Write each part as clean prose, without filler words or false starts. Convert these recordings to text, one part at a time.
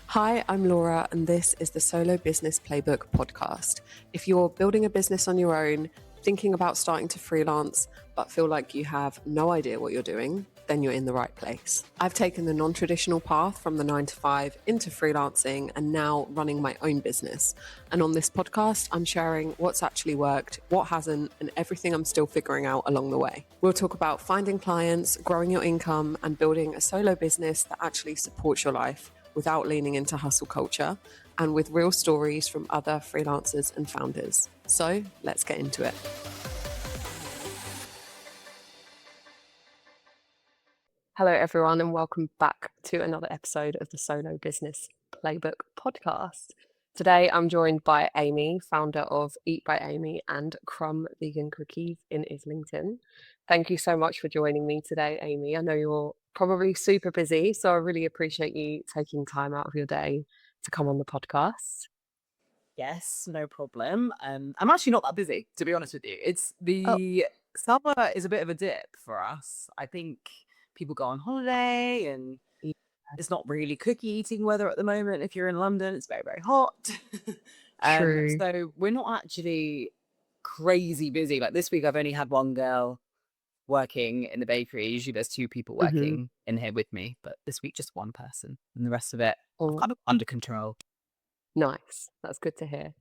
Hi, I'm Laura, and this is the Solo Business Playbook podcast. If you're building a business on your own, thinking about starting to freelance, but feel like you have no idea what you're doing, then you're in the right place. I've taken the non-traditional path from the 9 to 5 into freelancing and now running my own business. And on this podcast, I'm sharing what's actually worked, what hasn't, and everything I'm still figuring out along the way. We'll talk about finding clients, growing your income, and building a solo business that actually supports your life without leaning into hustle culture, and with real stories from other freelancers and founders. So let's get into it. Hello, everyone, and welcome back to another episode of the Solo Business Playbook podcast. Today, I'm joined by Amy, founder of Eat by Amy and Crumb Vegan Cookies in Islington. Thank you so much for joining me today, Amy. I know you're probably super busy, so I really appreciate you taking time out of your day to come on the podcast. Yes, no problem. I'm actually not that busy, to be honest with you. It's Oh, the summer is a bit of a dip for us. I think people go on holiday and yeah, it's not really cookie eating weather at the moment. If you're in London, it's very, very hot. true. So we're not actually crazy busy. Like this week, I've only had one girl working in the bakery. Usually there's two people Mm-hmm. working in here with me, but this week just one person and the rest of it I've Oh, kind of under control. nice. That's good to hear.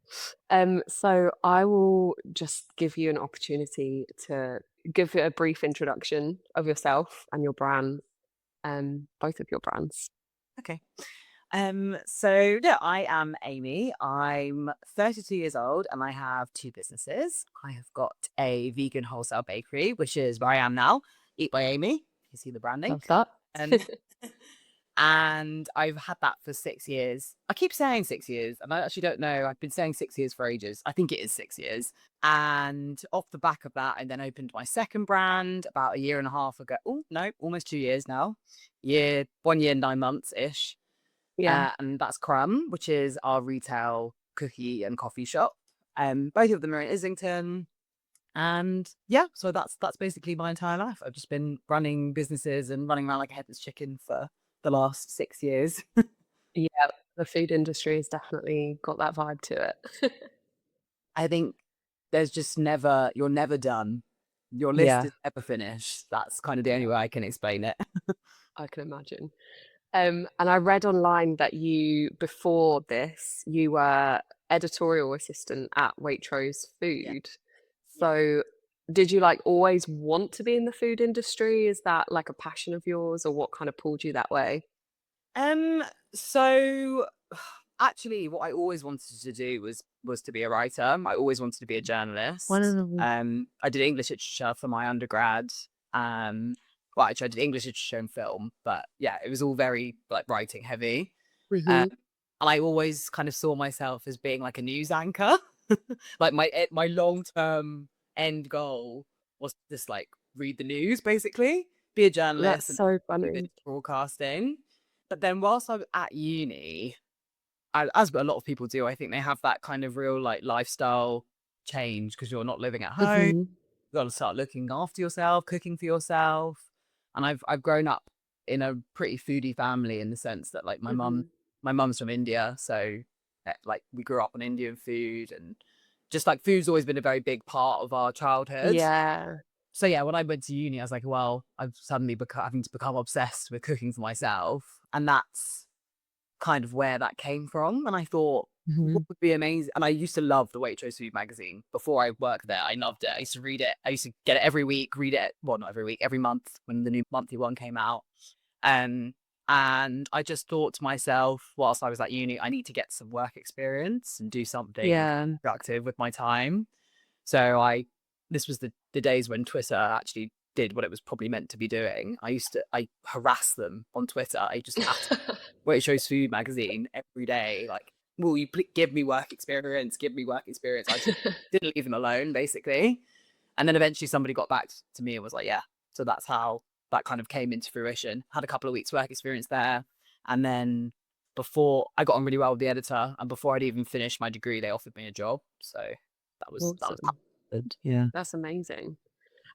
So I will just give you an opportunity to give a brief introduction of yourself and your brand, both of your brands. Okay. So yeah, I am Amy. I'm 32 years old and I have two businesses. I have got a vegan wholesale bakery, which is where I am now, Eat by Amy. You see the branding. Love that. Um, and I've had that for 6 years. I keep saying 6 years, and I actually don't know. I've been saying 6 years for ages. I think it is 6 years. And off the back of that, I then opened my second brand about a year and a half ago. Oh, no, almost 2 years now. 1 year, 9 months ish. Yeah. And that's Crumb, which is our retail cookie and coffee shop. Both of them are in Islington. And yeah, so that's basically my entire life. I've just been running businesses and running around like a headless chicken for the last 6 years. Yeah, the food industry has definitely got that vibe to it. I think you're never done. Your list Yeah, is never finished. That's kind of the only way I can explain it. I can imagine. And I read online that before this, you were editorial assistant at Waitrose Yeah. Food. Yeah. So did you like always want to be in the food industry? Is that like a passion of yours, or what kind of pulled you that way? So actually what I always wanted to do was to be a writer. I always wanted to be a journalist. Wow. I did English literature for my undergrad. Um well, actually I did English literature and film, but yeah, it was all very like writing heavy. Um Hmm. and I always kind of saw myself as being like a news anchor. Like my long-term end goal was just like read the news basically, be a journalist That's and so do this funny. broadcasting. But then whilst I was at uni, as a lot of people do, I think they have that kind of real like lifestyle change because you're not living at home. Hmm. You've got to start looking after yourself, cooking for yourself. And I've grown up in a pretty foodie family in the sense that like Hmm. my mum's from India, so like we grew up on Indian food and just like food's always been a very big part of our childhood. Yeah, So yeah, when I went to uni, I was like, well, I've suddenly having to become obsessed with cooking for myself, and that's kind of where that came from. And I thought, what hmm, would be amazing? And I used to love the Waitrose Food magazine before I worked there. I loved it. I used to read it. I used to get it every week, read it. Well, not every week, every month when the new monthly one came out. Um, and I just thought to myself, whilst I was at uni, I need to get some work experience and do something yeah. productive with my time. So this was the days when Twitter actually did what it was probably meant to be doing. I harassed them on Twitter. I just asked where it shows food magazine every day, like, will you please give me work experience? Give me work experience. I just didn't leave them alone, basically. And then eventually somebody got back to me and was like, yeah. So that's how that kind of came into fruition. Had a couple of weeks work experience there. And then before I got on really well with the editor, and before I'd even finished my degree, they offered me a job. So that was how Awesome. it happened. Yeah. That's amazing.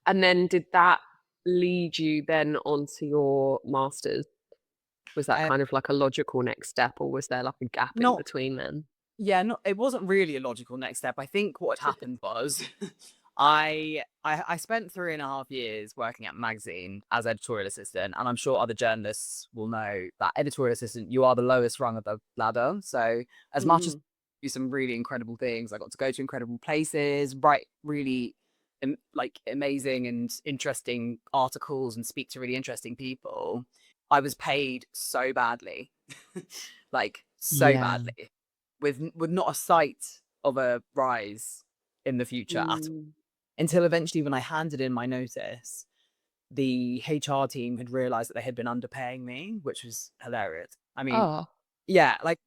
And then did that lead you then onto your master's? Was that Um, kind of like a logical next step, or was there like a gap in not between then? Yeah, it wasn't really a logical next step. I think what had happened was I spent 3.5 years working at a magazine as editorial assistant, and I'm sure other journalists will know that editorial assistant, you are the lowest rung of the ladder. So as much as Mhm. I do some really incredible things, I got to go to incredible places, write really like amazing and interesting articles and speak to really interesting people. I was paid so badly, like so Yeah. badly, with not a sight of a rise in the future at all. Mm. Until eventually, when I handed in my notice, the HR team had realized that they had been underpaying me, which was hilarious. I mean, Oh. yeah, like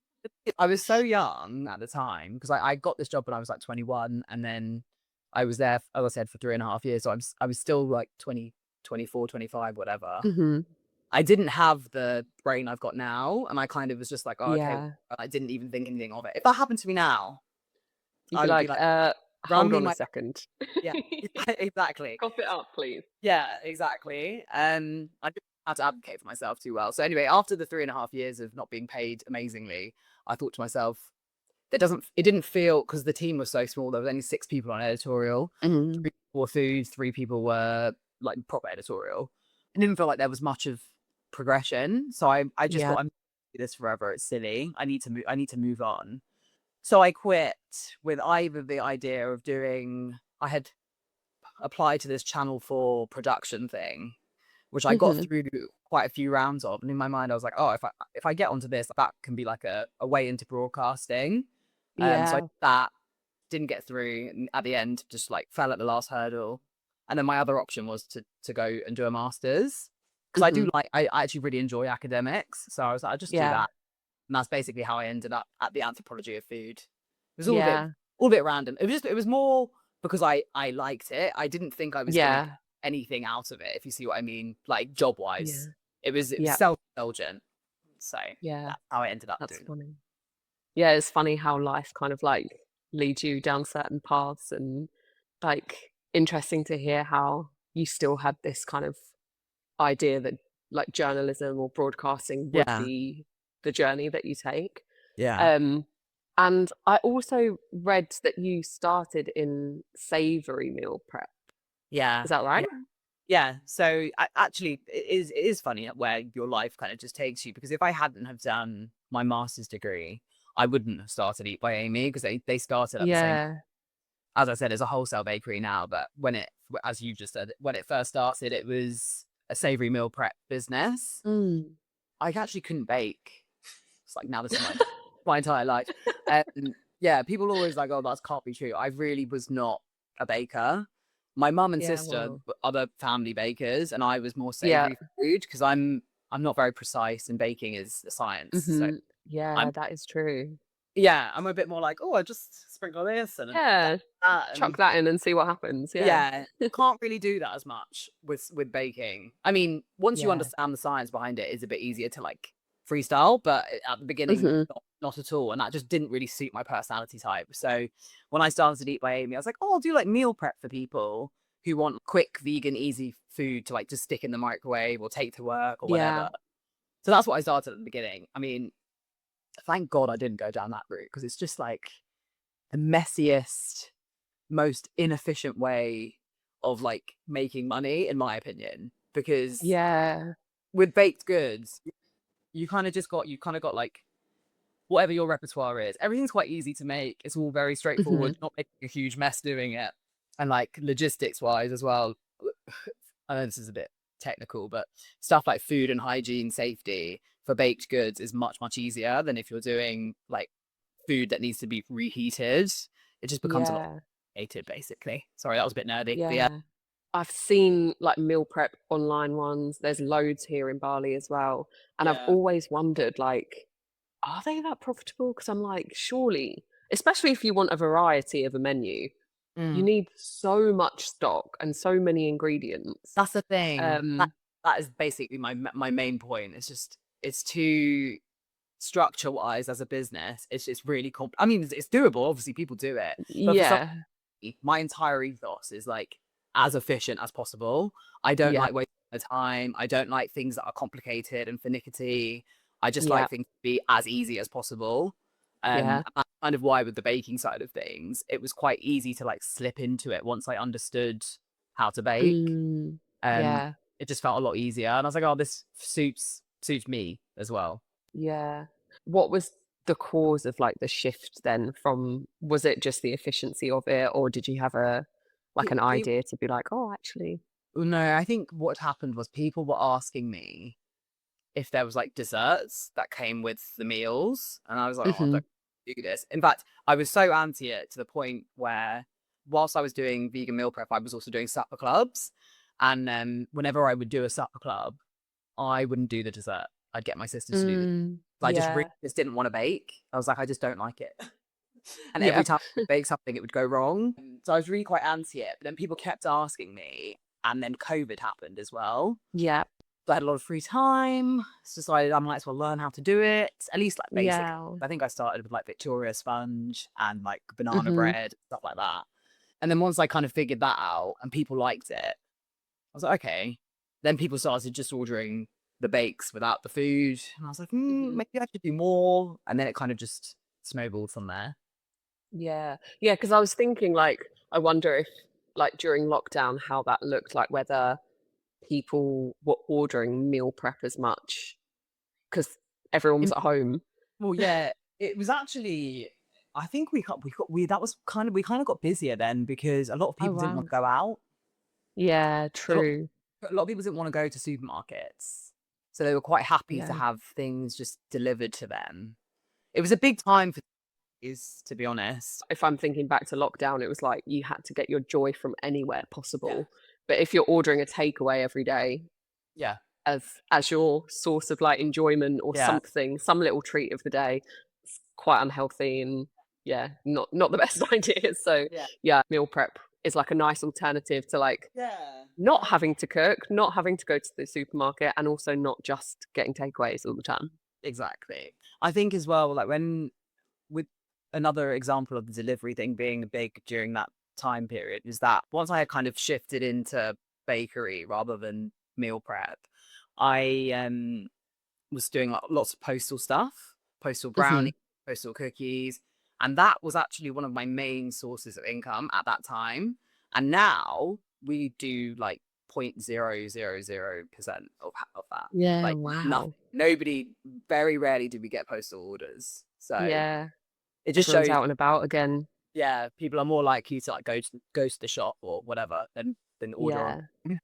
I was so young at the time because I got this job when I was like 21, and then I was there, as I said, for 3.5 years. So I was still like 20, 24, 25, whatever. Mhm. I didn't have the brain I've got now, and I kind of was just like, oh, okay. Yeah. I didn't even think anything of it. If that happened to me now, You'd I be would be like, like, run hold me on a my second. yeah, exactly. Cough it up, please. Yeah, exactly. I just had to advocate for myself too well. So anyway, after the 3.5 years of not being paid amazingly, I thought to myself, it didn't feel, because the team was so small. There was only 6 people on editorial, Mhm. 3 people were food, 3 people were like proper editorial. It didn't feel like there was much of progression. So I just Yeah. thought, I'm do this forever. It's silly. I need to move on. So I quit with either the idea of doing. I had applied to this Channel 4 production thing, which I got Mhm. through quite a few rounds of. And in my mind, I was like, oh, if I get onto this, that can be like a way into broadcasting. So I Yeah. did that, didn't get through, and at the end, just like fell at the last hurdle. And then my other option was to go and do a master's, because Mhm. I actually really enjoy academics. So I was like, I'll just do Yeah. that. And that's basically how I ended up at the anthropology of food. It was Yeah. all a bit random. It was more because I liked it. I didn't think I was gonna get Yeah. anything out of it, if you see what I mean, like job Yeah. wise. It was Yeah. self-indulgent. So Yeah. that's how I ended up That's doing it. funny. Yeah, it's funny how life kind of like leads you down certain paths, and like interesting to hear how you still had this kind of idea that like journalism or broadcasting would Yeah. be the journey that you take. Yeah. Um, and I also read that you started in savoury meal prep. Yeah. Is that Yeah. right? Yeah. So actually, it is funny where your life kind of just takes you, because if I hadn't have done my master's degree, I wouldn't have started Eat by Amy, because they started at the same, Yeah. as I said, it's a wholesale bakery now, but as you just said, when it first started, it was a savoury meal prep business. Mm. I actually couldn't bake. It's like, now this is my entire life. And yeah, people always like, oh, that can't be true. I really was not a baker. My mum and Yeah, sister well. were other family bakers, and I was more Yeah. savoury food, because I'm not very precise, and baking is a science. So Mhm. Yeah, I'm that is true. yeah, I'm a bit more like, oh, I just sprinkle this and Yeah. that, Chuck and that in and see what happens. Yeah. yeah, can't really do that as much with baking. I mean, once you Yeah. understand the science behind it, it's a bit easier to like freestyle, but at the beginning, Mhm. not at all. And that just didn't really suit my personality type. So when I started to Eat by Amy, I was like, oh, I'll do like meal prep for people who want quick, vegan, easy food to like just stick in the microwave or take to work or Yeah. whatever. So that's what I started at the beginning. I mean, thank God I didn't go down that route, because it's just like the messiest, most inefficient way of like making money, in my opinion. Because Yeah. with baked goods, you kind of got like whatever your repertoire is. Everything's quite easy to make. It's all very straightforward. Mhm. You're not making a huge mess doing it. And like logistics wise as well, I know this is a bit technical, but stuff like food and hygiene safety for baked goods is much easier than if you're doing like food that needs to be reheated. It just becomes a lot Yeah. complicated, basically. Sorry, that was a bit nerdy, but yeah. Yeah. I've seen like meal prep online ones. There's loads here in Bali as well. And I've Yeah. always wondered, like, are they that profitable? Because I'm like, surely, especially if you want a variety of a menu, you Mm. need so much stock and so many ingredients. That's the thing. Um, That is basically my main point. It's just it's too structure wise as a business. It's really I mean, it's doable. Obviously, people do it, but for some, yeah. my entire ethos is like as efficient as possible. I don't Yeah. like wasting the time. I don't like things that are complicated and finicky. I just Yeah. like things to be as easy as possible. Yeah. And that's kind of why with the baking side of things, it was quite easy to like slip into it once I understood how to bake. Mm, Um, yeah. it just felt a lot easier. And I was like, oh, this suits me as well. Yeah. What was the cause of like the shift then from, was it just the efficiency of it, or did you have a like an It idea to be like, oh, actually? No, I think what happened was people were asking me if there was like desserts that came with the meals, and I was like, oh, I Hmm. don't do this. In fact, I was so anti it to the point where, whilst I was doing vegan meal prep, I was also doing supper clubs, and whenever I would do a supper club, I wouldn't do the dessert. I'd get my sisters to do the. Mm, I just yeah. really just didn't want to bake. I was like, I just don't like it. And every Yeah. time I would bake something, it would go wrong. So I was really quite anti it. But then people kept asking me, and then COVID happened as well. Yeah. So I had a lot of free time. So decided I might as well learn how to do it, at least like basic. Yeah. I think I started with like Victoria sponge and like banana Hmm. bread, stuff like that. And then once I kind of figured that out and people liked it, I was like, okay. Then people started just ordering the bakes without the food. And I was like, Hmm. maybe I should do more. And then it kind of just snowballed from there. Yeah. Yeah. Because I was thinking, like, I wonder if, like, during lockdown, how that looked like, whether people were ordering meal prep as much because everyone was In- at home. Well, yeah, it was actually. I think we that was kind of we kind of got busier then because a lot of Oh, people didn't want wow. to go out. Yeah, A lot, true. a lot of people didn't want to go to supermarkets, so they were quite happy to Yeah. have things just delivered to them. It was a big time for these, to be honest. If I'm thinking back to lockdown, it was like you had to get your joy from anywhere Yeah, possible. But if you're ordering a takeaway every day yeah, as your source of like enjoyment or yeah, something, some little treat of the day, it's quite unhealthy and yeah, not the best idea. So yeah, yeah, meal prep is like a nice alternative to like yeah. not having to cook, not having to go to the supermarket, and also not just getting takeaways all the time. Exactly. I think as well, like when with another example of the delivery thing being big during that time period is that once I had kind of shifted into bakery rather than meal prep, I was doing like lots of postal stuff, postal Hmm. brownies, postal cookies, and that was actually one of my main sources of income at that time. And now we do like 0.000% of that. Yeah, Like nothing. wow. Nobody. Very rarely do we get postal orders. So Yeah, it just everyone's shows. out and about again. Yeah, people are more likely to like go to the shop or whatever than order on. Yeah.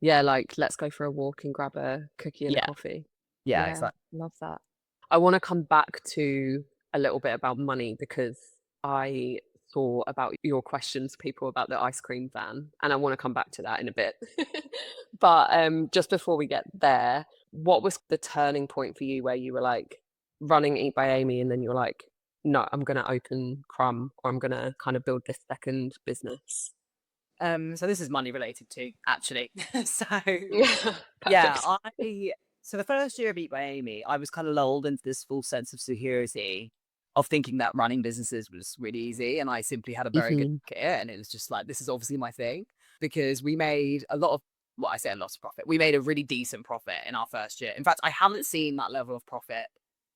Yeah, like let's go for a walk and grab a cookie and a Yeah, coffee. yeah, Yeah, exactly. love that. I want to come back to a little bit about money because I saw about your questions, people about the ice cream van, and I want to come back to that in a bit. But just before we get there, what was the turning point for you where you were like running Eat by Amy and then you were like, no, I'm going to open Crumb or I'm going to kind of build this second business? So this is money related too, actually. So Yeah, yeah, perfect. so the first year of Eat by Amy, I was kind of lulled into this full sense of security of thinking that running businesses was really easy, and I simply had a very good Hmm. career, and it was just like this is obviously my thing because we made a lot of I say a lot of profit. We made a really decent profit in our first year. In fact, I haven't seen that level of profit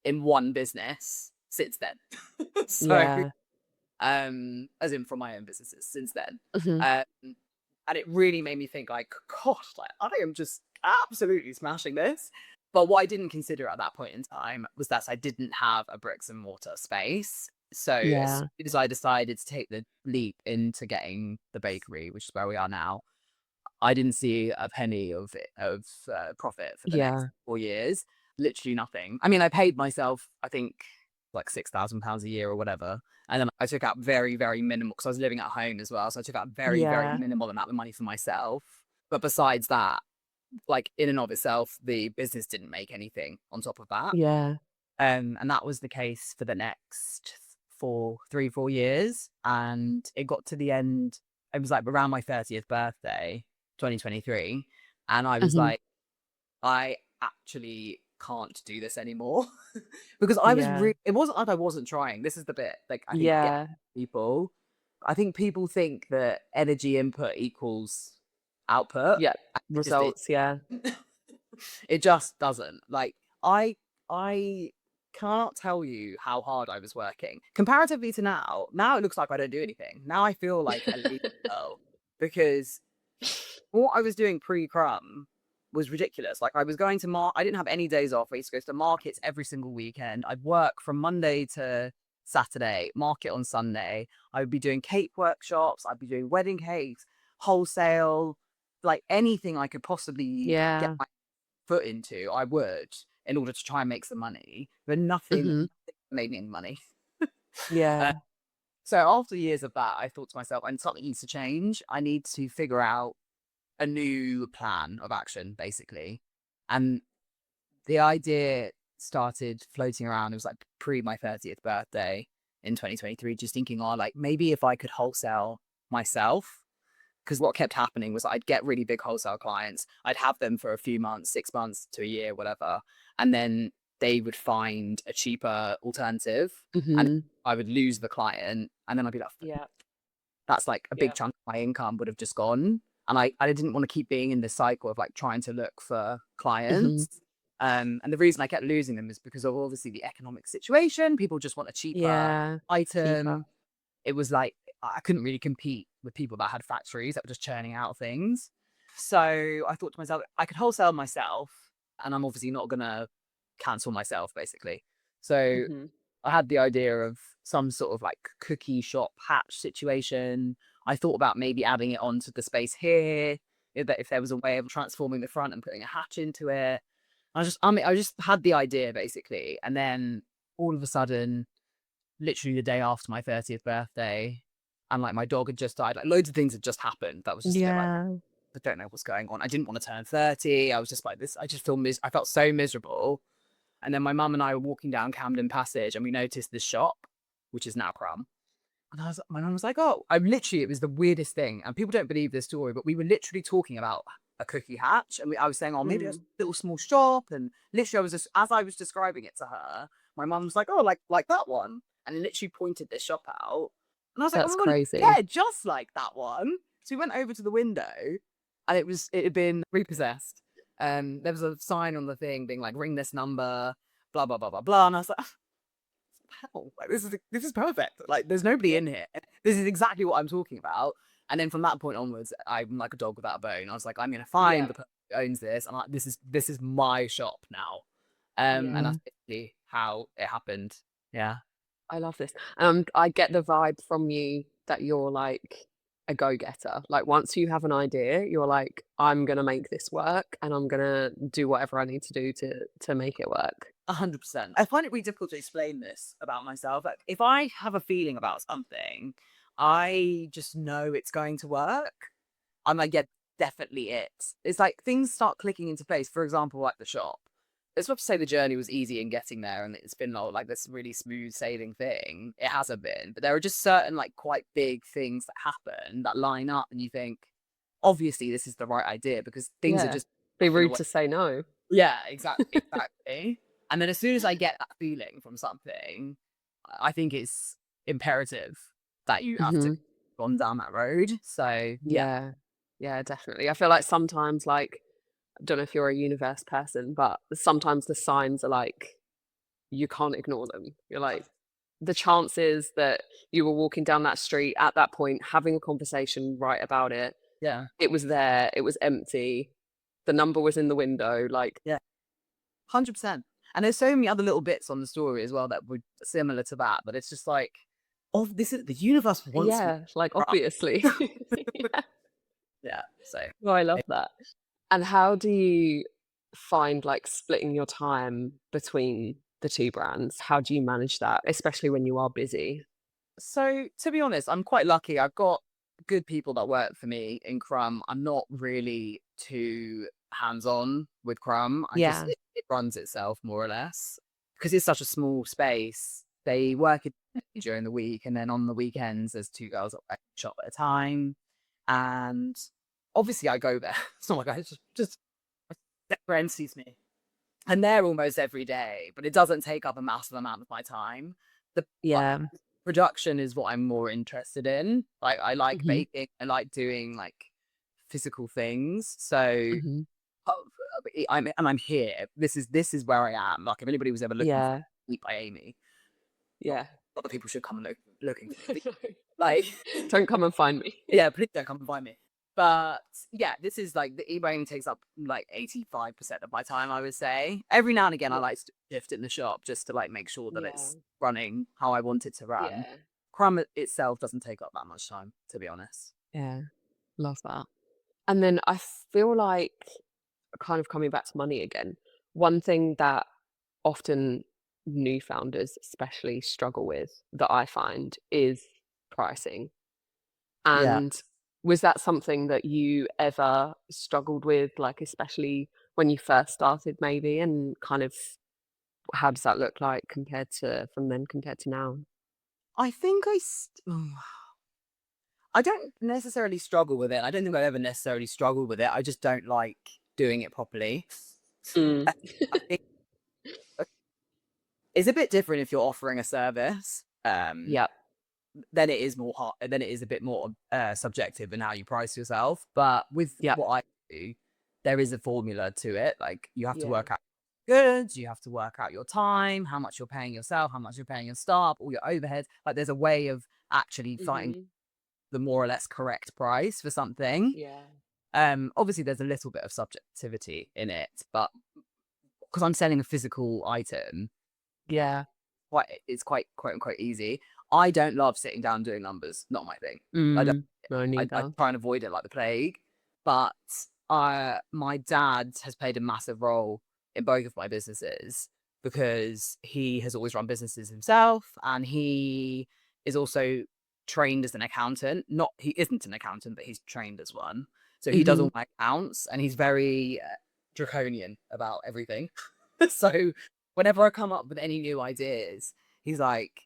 in one business since then. So Yeah. as in from my own businesses since then. Hmm. Um, and it really made me think like, gosh, like I am just absolutely smashing this. But what I didn't consider at that point in time was that I didn't have a bricks and mortar space. So as Yeah. soon as I decided to take the leap into getting the bakery, which is where we are now, I didn't see a penny of profit for the next Yeah. 4 years. Literally nothing. I mean, I paid myself, I think, like £6,000 a year or whatever, and then I took out very, very minimal because I was living at home as well. So I took out very, very Yeah. minimal amount of money for myself. But besides that, like in and of itself, the business didn't make anything on top of that. Yeah. And that was the case for the next 4 years. And it got to the end, it was like around my 30th birthday, 2023. And I was Hmm. like, I actually can't do this anymore because I was Yeah. really, it wasn't like I wasn't trying. This is the bit, like, I think get Yeah. people, I think people think that energy input equals output. Yeah. It just is. Results. Yeah. It just doesn't. Like I cannot tell you how hard I was working comparatively to now. Now it looks like I don't do anything. Now I feel like a lazy girl because what I was doing pre-Crumb was ridiculous. Like I was going to I didn't have any days off. I used to go to markets every single weekend. I'd work from Monday to Saturday, market on Sunday. I would be doing cake workshops. I'd be doing wedding cakes, wholesale, like anything I could possibly get Yeah. my foot into, I would, in order to try and make some money. But nothing made me any money. Yeah. So after years of that, I thought to myself, and something needs to change. I need to figure out a new plan of action, basically. And the idea started floating around. It was like pre my 30th birthday in 2023, just thinking, oh, like maybe if I could wholesale myself. Because what kept happening was I'd get really big wholesale clients. I'd have them for a few months, 6 months to a year, whatever. And then they would find a cheaper alternative and I would lose the client. And then I'd be like, Yeah. that's like a big chunk of my income would have just gone. And I didn't want to keep being in this cycle of like trying to look for clients. And the reason I kept losing them is because of obviously the economic situation. People just want a cheaper item. Cheaper. It was like, I couldn't really compete with people that had factories that were just churning out things. So I thought to myself, I could wholesale myself and I'm obviously not going to cancel myself, basically. So I had the idea of some sort of like cookie shop hatch situation. I thought about maybe adding it onto the space here, if there was a way of transforming the front and putting a hatch into it. I just had the idea basically. And then all of a sudden, literally the day after my 30th birthday, and like my dog had just died, like loads of things had just happened. That was just a bit like, I don't know what's going on. I didn't want to turn 30. I was just like this. I just I felt so miserable. And then my mum and I were walking down Camden Passage and we noticed this shop, which is now Crumb. And my mum was like, oh, it was the weirdest thing. And people don't believe this story, but we were literally talking about a cookie hatch. And I was saying, oh, maybe a little small shop. And literally as I was describing it to her, my mum was like, oh, like that one. And literally pointed this shop out. And I was like, That's oh my God, crazy. yeah, just like that one. So we went over to the window and it had been repossessed. There was a sign on the thing being like, ring this number, blah, blah, blah, blah, blah. And I was like, hell, like this is perfect. Like there's nobody in here. This is exactly what I'm talking about. And then from that point onwards, I'm like a dog without a bone. I was like, I'm gonna find the person who owns this, and this is my shop now. And that's basically how it happened. Yeah. I love this. I get the vibe from you that you're like a go-getter. Like once you have an idea, you're like, I'm gonna make this work and I'm gonna do whatever I need to do to make it work. 100%. I find it really difficult to explain this about myself. Like if I have a feeling about something, I just know it's going to work. I'm like, yeah, definitely it. It's like things start clicking into place. For example, like the shop. It's not to say the journey was easy in getting there and it's been like this really smooth sailing thing. It hasn't been. But there are just certain like quite big things that happen that line up and you think, obviously this is the right idea because things are just be rude to say no. Yeah, exactly. And then as soon as I get that feeling from something, I think it's imperative that you have to go on down that road. So yeah, definitely. I feel like sometimes like, I don't know if you're a universe person, but sometimes the signs are like, you can't ignore them. You're like, the chances that you were walking down that street at that point, having a conversation right about it. Yeah. It was there. It was empty. The number was in the window. Like, 100%. And there's so many other little bits on the story as well that were similar to that. But it's just like, oh, this is the universe wants me. like obviously. Yeah. So. Oh, I love that. And how do you find like splitting your time between the two brands? How do you manage that, especially when you are busy? So to be honest, I'm quite lucky. I've got good people that work for me in Crumb. I'm not really too hands-on with Crumb. It runs itself more or less because it's such a small space. They work during the week and then on the weekends there's two girls that shop at a time. And obviously I go there. It's not like I just friend sees me. And they're almost every day, but it doesn't take up a massive amount of my time. Production is what I'm more interested in. Like I like baking. I like doing like physical things. So Hmm. I'm here. This is where I am. Like if anybody was ever looking for Yeah. Eat by Amy, not Yeah. not that people should come and looking for me. Like Don't come and find me. yeah, please don't come and find me. But yeah, this is like the e-buying takes up like 85% of my time, I would say. Every now and again, I Yeah. like to shift in the shop just to like make sure that Yeah. it's running how I want it to run. Yeah. Crumb itself doesn't take up that much time, to be honest. Yeah. Love that. And then I feel like, kind of coming back to money again, one thing that often new founders especially struggle with that I find is pricing. Yeah. And was that something that you ever struggled with, like especially when you first started maybe, and kind of how does that look like compared to from then compared to now? I think I don't necessarily struggle with it. I don't think I've ever necessarily struggled with it. I just don't like doing it properly. Mm. I think it's a bit different if you're offering a service. Yep. Then it is more hard. Then it is a bit more subjective in how you price yourself. But with Yep. what I do, there is a formula to it. Like you have to Yeah. work out goods, you have to work out your time, how much you're paying yourself, how much you're paying your staff, all your overheads. Like there's a way of actually finding Hmm. the more or less correct price for something. Yeah. Obviously there's a little bit of subjectivity in it, but because I'm selling a physical item, Yeah. it's quite quote unquote easy. I don't love sitting down and doing numbers. Not my thing. I don't. No, I neither. try and avoid it like the plague. But my dad has played a massive role in both of my businesses because he has always run businesses himself, and he is also trained as an accountant. Not he isn't an accountant, but he's trained as one. So he does Hmm. all my accounts, and he's very draconian about everything. So whenever I come up with any new ideas, he's like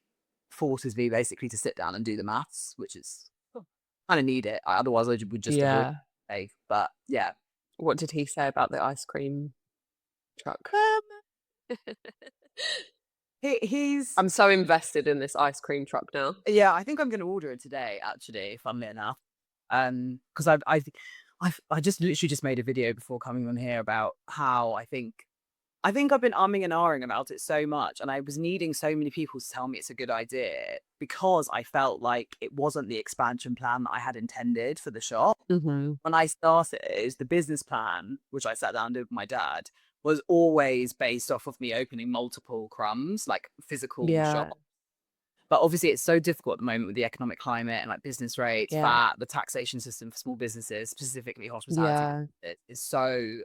forces me basically to sit down and do the maths, which is kind of need it. Otherwise, I would just avoid Yeah. it. But yeah, What did he say about the ice cream truck? um, he's I'm so invested in this ice cream truck now. yeah. I think I'm going to order it today. Actually, funnily enough, because I just literally just made a video before coming on here about how I think I've been umming and ahhing about it so much, and I was needing so many people to tell me it's a good idea because I felt like it wasn't the expansion plan that I had intended for the shop. Hmm. When I started, the business plan, which I sat down and did with my dad, was always based off of me opening multiple crumbs, like physical Yeah. shops. But obviously, it's so difficult at the moment with the economic climate and like business rates, Yeah. VAT, the taxation system for small businesses, specifically hospitality. Yeah. It is so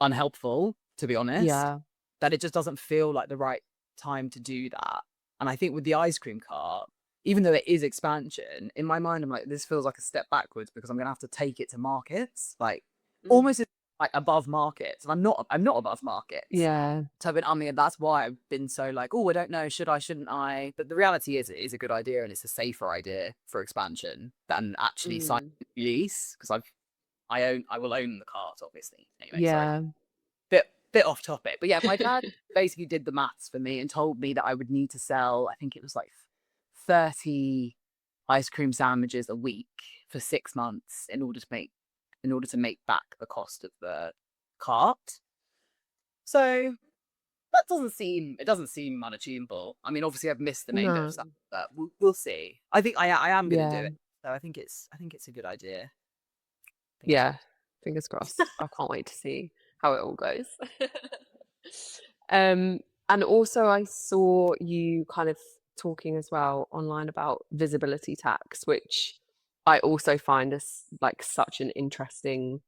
unhelpful, to be honest, Yeah. that it just doesn't feel like the right time to do that. And I think with the ice cream cart, even though it is expansion, in my mind, I'm like, this feels like a step backwards because I'm gonna have to take it to markets, like Mm. almost like above markets. And I'm not above markets. Yeah. So I've been umming, and that's why I've been so like, oh, I don't know, should I, shouldn't I? But the reality is, it is a good idea, and it's a safer idea for expansion than actually signing Mm. a lease because I will own the cart, obviously. Anyway, sorry, Yeah. bit off topic, but yeah, my dad basically did the maths for me and told me that I would need to sell, I think it was like 30 ice cream sandwiches a week for 6 months in order to make back the cost of the cart. So that it doesn't seem unachievable. I mean, obviously I've missed the main bit of No. stuff, but we'll see. I think I am going to do Yeah. it. So I think it's a good idea. I think it's Yeah. Fingers crossed. I can't wait to see how it all goes. Um, and also I saw you kind of talking as well online about visibility tax, which I also find is like such an interesting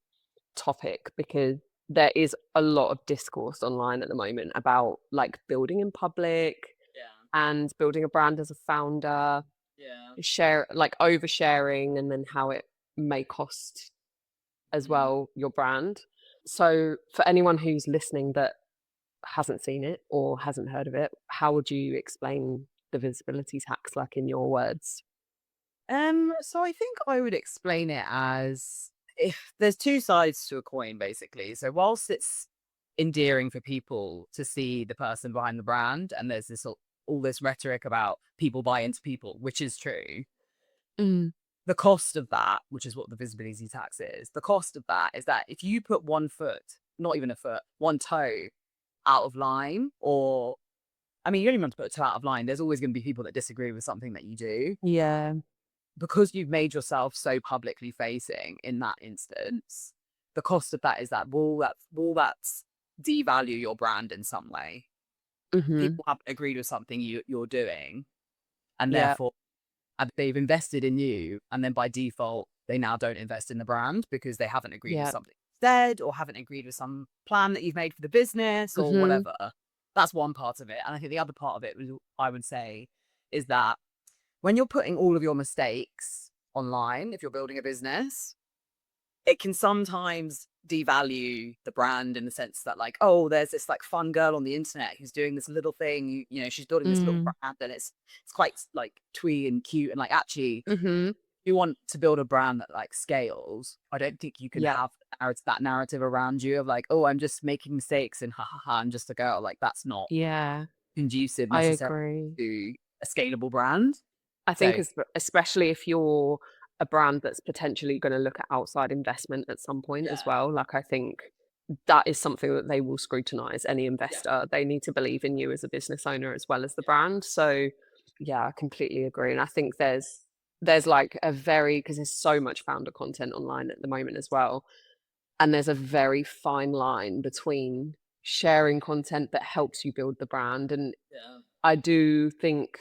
topic because there is a lot of discourse online at the moment about like building in public yeah, and building a brand as a founder, yeah. share like oversharing, and then how it may cost as Mm. well your brand. So for anyone who's listening that hasn't seen it or hasn't heard of it, how would you explain the visibility tax, like in your words? So I think I would explain it as if there's two sides to a coin, basically. So whilst it's endearing for people to see the person behind the brand, and there's all this rhetoric about people buy into people, which is true, Mm. the cost of that, which is what the visibility tax is, the cost of that is that if you put one foot, not even a foot, one toe out of line, or I mean, you don't even have to put a toe out of line. There's always going to be people that disagree with something that you do. Yeah. Because you've made yourself so publicly facing in that instance, the cost of that is that will that devalue your brand in some way. Mm-hmm. People haven't agreed with something you're doing, and Yeah. therefore they've invested in you, and then by default they now don't invest in the brand because they haven't agreed with Yeah. something instead, or haven't agreed with some plan that you've made for the business or Mm-hmm. whatever. That's one part of it. And I think the other part of it, I would say, is that when you're putting all of your mistakes online, if you're building a business, it can sometimes devalue the brand in the sense that, like, oh, there's this like fun girl on the internet who's doing this little thing, you know, she's building this little brand, and it's quite like twee and cute, and like, actually, Mm-hmm. you want to build a brand that like scales. I don't think you can Yeah. have that narrative around you of like, oh, I'm just making mistakes and ha ha ha, I'm just a girl. Like, that's not Yeah. conducive I necessarily agree. to a scalable brand. I think So especially if you're a brand that's potentially going to look at outside investment at some point as yeah, well. Like, I think that is something that they will scrutinize. Any yeah, investor, they need to believe in you as a business owner as well as the brand. So yeah, I completely agree. And I think there's like a very, because there's so much founder content online at the moment as well. And there's a very fine line between sharing content that helps you build the brand. And yeah, I do think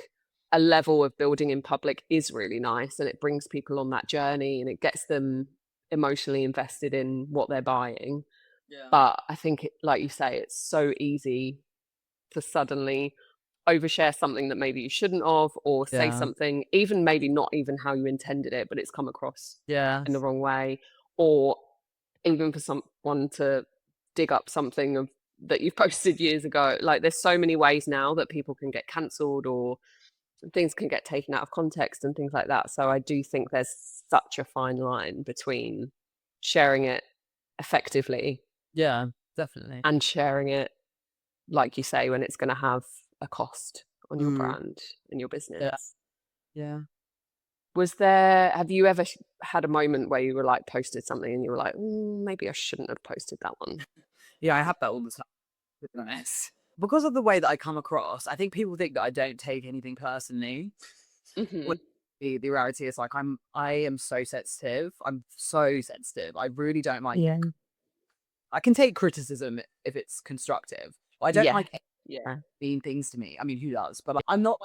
a level of building in public is really nice, and it brings people on that journey and it gets them emotionally invested in what they're buying. yeah, But I think, like you say, it's so easy to suddenly overshare something that maybe you shouldn't have, or say yeah, something, even maybe not even how you intended it, but it's come across yeah, in the wrong way, or even for someone to dig up something that you've posted years ago. Like, there's so many ways now that people can get cancelled, or things can get taken out of context and things like that. So I do think there's such a fine line between sharing it effectively yeah, definitely. and sharing it, like you say, when it's going to have a cost on your Mm, brand and your yeah, business. yeah. Have you ever had a moment where you were like, posted something and you were like, maybe I shouldn't have posted that one? Yeah, I have that all the time, to be honest. Because of the way that I come across, I think people think that I don't take anything personally. When Hmm. the reality is, like, I am so sensitive. I'm so sensitive. I really don't like. Yeah. I can take criticism if it's constructive. I don't Yeah. like Yeah. mean things to me. I mean, who does? But I'm not.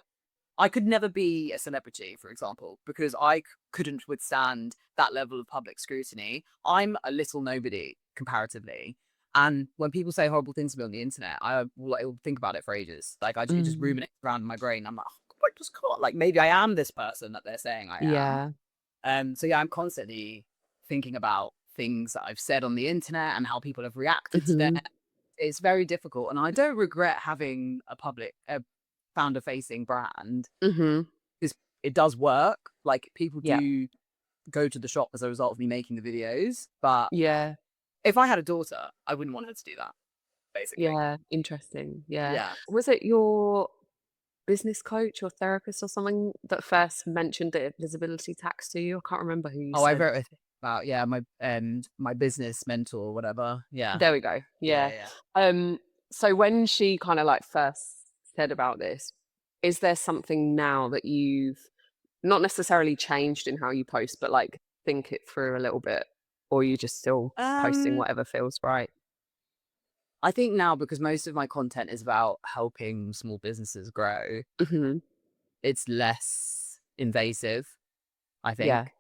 I could never be a celebrity, for example, because I couldn't withstand that level of public scrutiny. I'm a little nobody comparatively. And when people say horrible things to me on the internet, I will think about it for ages. Like, it just Mm. ruminates around in my brain. I'm like, oh, I just can't. Like, maybe I am this person that they're saying I am. Yeah. So yeah, I'm constantly thinking about things that I've said on the internet and how people have reacted to them. Hmm. It's very difficult, and I don't regret having a founder facing brand, Hmm. because it does work. Like, people Yeah. do go to the shop as a result of me making the videos. But Yeah. if I had a daughter, I wouldn't want her to do that, basically. Yeah. Interesting. Yeah. Yeah. Was it your business coach or therapist or something that first mentioned the visibility tax to you? I can't remember who you Oh, I said. wrote a thing about, yeah, my business mentor or whatever. Yeah. There we go. Yeah. Yeah. Yeah. Um, so when she kind of like first said about this, is there something now that you've not necessarily changed in how you post, but like think it through a little bit, or you just still posting Um, whatever feels right? I think now, because most of my content is about helping small businesses grow, Hmm. it's less invasive, I Yeah. think.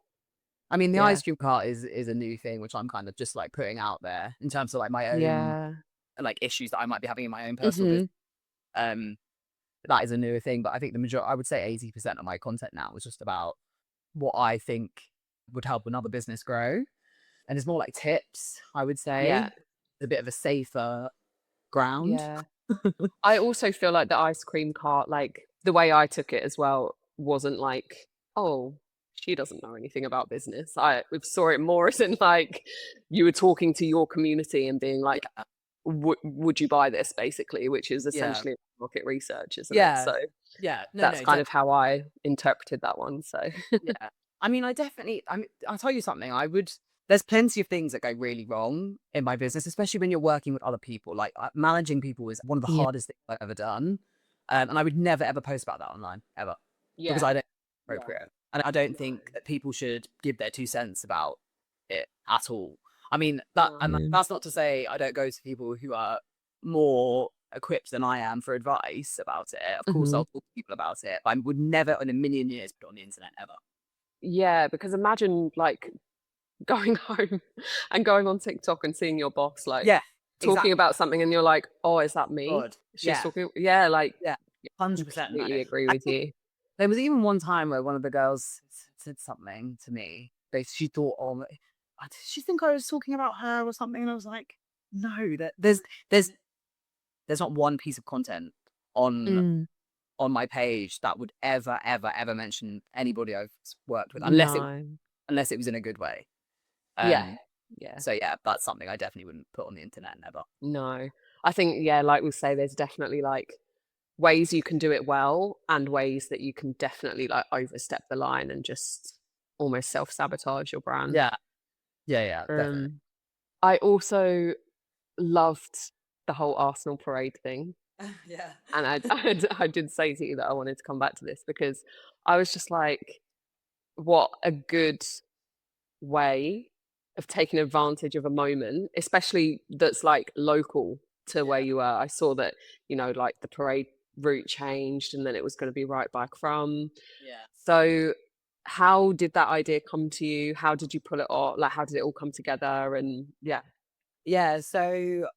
I mean, the Yeah. ice cream cart is a new thing, which I'm kind of just like putting out there in terms of like my own Yeah. like issues that I might be having in my own personal Hmm. business. Um, that is a newer thing, but I think I would say 80% of my content now is just about what I think would help another business grow, and it's more like tips. I would Yeah. say a bit of a safer ground. Yeah. I also feel like the ice cream cart, like the way I took it as well, wasn't like, oh, she doesn't know anything about business. I saw it more as in like you were talking to your community and being like, Yeah, would you buy this, basically, which is yeah, essentially market research, isn't it? yeah, So yeah. No, that's no, kind of how I interpreted that one. So yeah. I mean, I'll tell you something. There's plenty of things that go really wrong in my business, especially when you're working with other people. Like managing people is one of the Yeah. hardest things I've ever done. And I would never, ever post about that online, ever. Because Yeah. I don't think it's appropriate. And I don't think that people should give their 2 cents about it at all. I mean, No. that's not to say I don't go to people who are more equipped than I am for advice about it. Of course, Mhm. I'll talk to people about it, but I would never in a million years put it on the internet, ever. Yeah, because imagine like going home and going on TikTok and seeing your boss like Yeah, talking exactly. about something and you're like, "Oh, is that me?" God. She's Yeah, talking, yeah, like yeah, 100% no. completely agree I with think you. there was even one time where one of the girls said something to me. She thought, oh, did she think I was talking about her or something? And I was like, no, there's there's not one piece of content on Mm. on my page that would ever, ever, ever mention anybody I've worked with, No. unless it was in a good way. Yeah. Um, Yeah. so yeah, that's something I definitely wouldn't put on the internet, never. No. I think, yeah, like we say, there's definitely like ways you can do it well and ways that you can definitely like overstep the line and just almost self-sabotage your brand. Yeah, yeah, definitely. Um, I also loved the whole Arsenal parade thing. Yeah. And I did say to you that I wanted to come back to this because I was just like, what a good way of taking advantage of a moment, especially that's like local to where Yeah. you are. I saw that, like the parade route changed and then it was going to be right by Crumb. Yeah. So how did that idea come to you? How did you pull it off? Like, how did it all come together? And yeah, Yeah. So,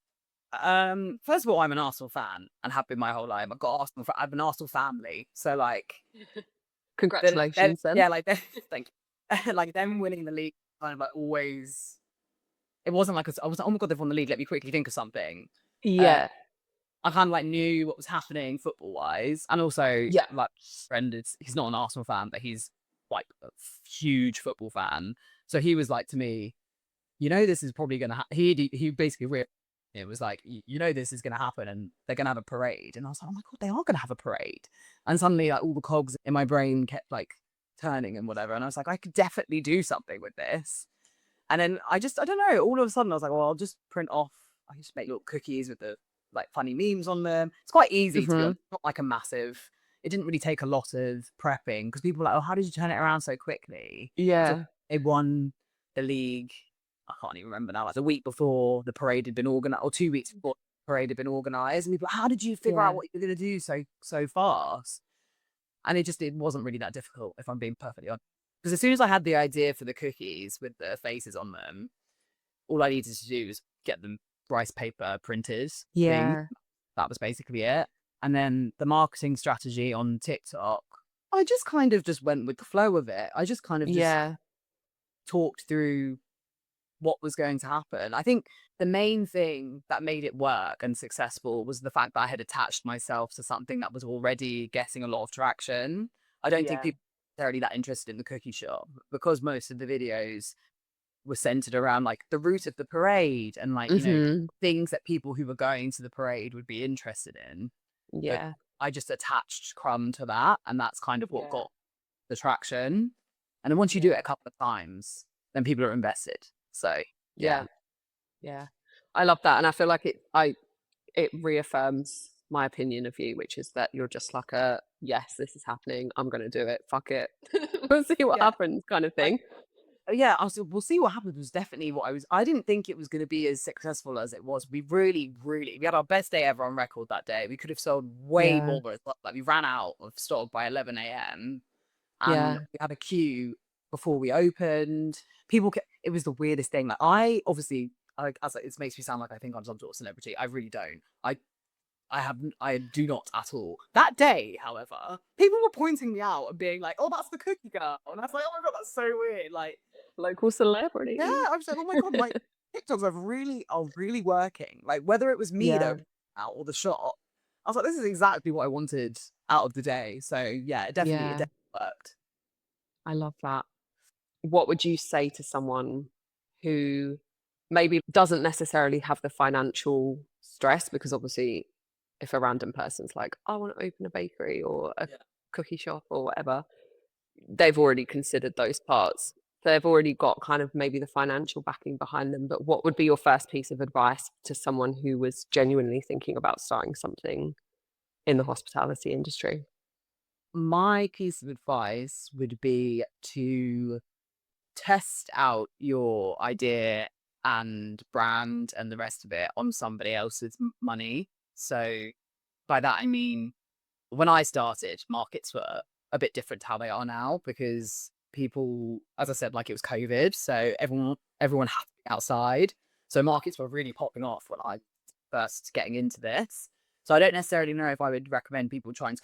first of all, I'm an Arsenal fan and have been my whole life. I have an Arsenal family. So like, congratulations then. yeah, like, thank you. Like them winning the league kind of like always, it wasn't like, I was like, oh my God, they've won the league. Let me quickly think of something. Uh, Yeah. I kind of like knew what was happening football wise. And also Yeah. like friend he's not an Arsenal fan, but he's like a huge football fan. So he was like to me, this is probably going to happen. He basically it was like, this is going to happen and they're going to have a parade. And I was like, oh my God, they are going to have a parade. And suddenly like all the cogs in my brain kept like turning and whatever. And I was like, I could definitely do something with this. And then I don't know, all of a sudden I was like, well, I just make little cookies with the like funny memes on them. It's quite easy to be Hmm. honest. Not like it didn't really take a lot of prepping because people were like, oh, how did you turn it around so quickly? So Yeah. they won the league. I can't even remember now. Like the week before the parade had been organized, or 2 weeks before the parade had been organized, and people, were like, how did you figure out Yeah. what you were going to do so fast? And it wasn't really that difficult, if I'm being perfectly honest. Because as soon as I had the idea for the cookies with the faces on them, all I needed to do was get the rice paper printers thing. Yeah. That was basically it. And then the marketing strategy on TikTok, I just kind of just went with the flow of it. I just kind of just Yeah. talked through what was going to happen. I think the main thing that made it work and successful was the fact that I had attached myself to something that was already getting a lot of traction. I don't think Yeah. people are necessarily that interested in the cookie shop because most of the videos were centered around like the route of the parade and like, Hmm. things that people who were going to the parade would be interested in. But Yeah. I just attached Crumb to that, and that's kind of what Yeah. got the traction. And then once you do it Yeah. a couple of times, then people are invested. So yeah. Yeah. Yeah. I love that. And I feel like it reaffirms my opinion of you, which is that you're just like yes, this is happening. I'm gonna do it. Fuck it. We'll see what Yeah. happens kind of Like, thing. yeah, we'll see what happens was definitely I didn't think it was going to be as successful as it was. We really, really, we had our best day ever on record that day. We could have sold way Yeah. more as well. Like we ran out of stock by 11 a.m. and Yeah. we had a queue before we opened. It was the weirdest thing. Like it makes me sound like I think I'm some sort of celebrity. I really don't. I do not at all. That day, however, people were pointing me out and being like, "Oh, that's the cookie girl," and I was like, "Oh my God, that's so weird!" Like, Local yeah, celebrity. I was like, "Oh my God, my TikToks are really working." Like, whether it was me Yeah. though, out or the shot, I was like, "This is exactly what I wanted out of the day." So yeah, it Yeah. definitely worked. I love that. What would you say to someone who maybe doesn't necessarily have the financial stress? Because obviously, if a random person's like, I want to open a bakery or a Yeah. cookie shop or whatever, they've already considered those parts. So they've already got kind of maybe the financial backing behind them. But what would be your first piece of advice to someone who was genuinely thinking about starting something in the hospitality industry? My piece of advice would be to test out your idea and brand and the rest of it on somebody else's money. So by that, I mean, when I started, markets were a bit different to how they are now, because people, as I said, like, it was COVID, so everyone had to be outside. So markets were really popping off when I first getting into this. So I don't necessarily know if I would recommend people trying to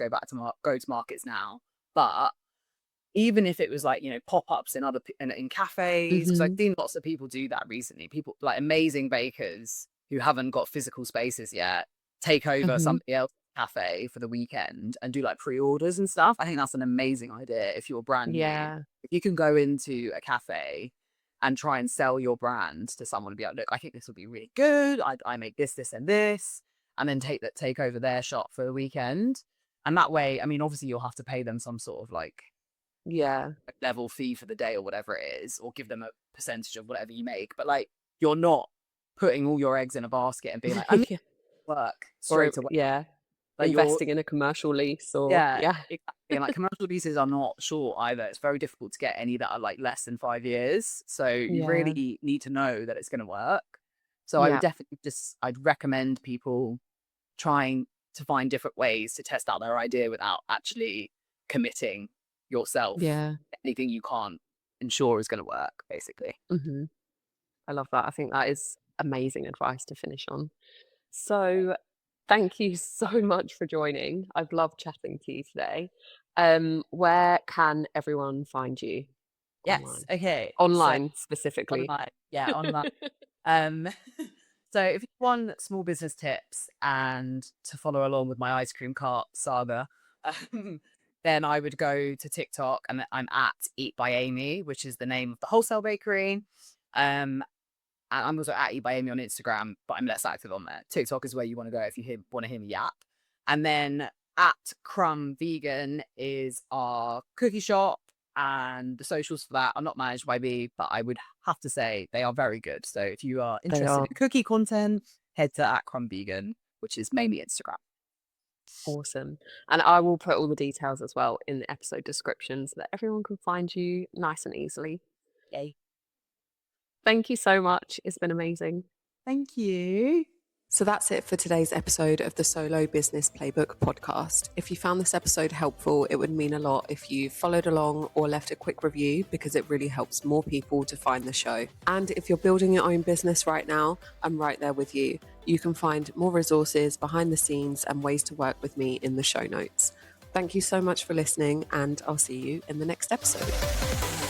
go to markets now, but even if it was like, pop-ups in cafes, because I've seen lots of people do that recently. People like amazing bakers who haven't got physical spaces yet take over somebody else's cafe for the weekend and do like pre-orders and stuff. I think that's an amazing idea if you're brand new. If you can go into a cafe and try and sell your brand to someone and be like, look, I think this would be really good. I make this, and this, and then take over their shop for the weekend. And that way, I mean, obviously you'll have to pay them some sort of like level fee for the day or whatever it is, or give them a percentage of whatever you make. But like, you're not putting all your eggs in a basket and being like, I'm gonna work straight away. Like, investing in a commercial lease or exactly. And like, commercial leases are not short either. It's very difficult to get any that are like less than 5 years. So you really need to know that it's going to work. So I would definitely I'd recommend people trying to find different ways to test out their idea without actually committing yourself to anything you can't ensure is going to work, basically. I love that. I think that is amazing advice to finish on. So thank you so much for joining. I've loved chatting to you today. Where can everyone find you? Yes. Okay. Online specifically. Online. Yeah, online. So if you want small business tips and to follow along with my ice cream cart saga, then I would go to TikTok, and I'm at Eat by Amy, which is the name of the wholesale bakery. And I'm also at Eat by Amy on Instagram, but I'm less active on there. TikTok is where you want to go if you want to hear me yap. And then at Crumb Vegan is our cookie shop, and the socials for that are not managed by me, but I would have to say they are very good. So if you are interested in cookie content, head to at Crumb Vegan, which is mainly Instagram. Awesome. And I will put all the details as well in the episode description so that everyone can find you nice and easily. Yay. Thank you so much. It's been amazing. Thank you. So that's it for today's episode of the Solo Business Playbook podcast. If you found this episode helpful, it would mean a lot if you followed along or left a quick review, because it really helps more people to find the show. And if you're building your own business right now, I'm right there with you. You can find more resources, behind the scenes, and ways to work with me in the show notes. Thank you so much for listening, and I'll see you in the next episode.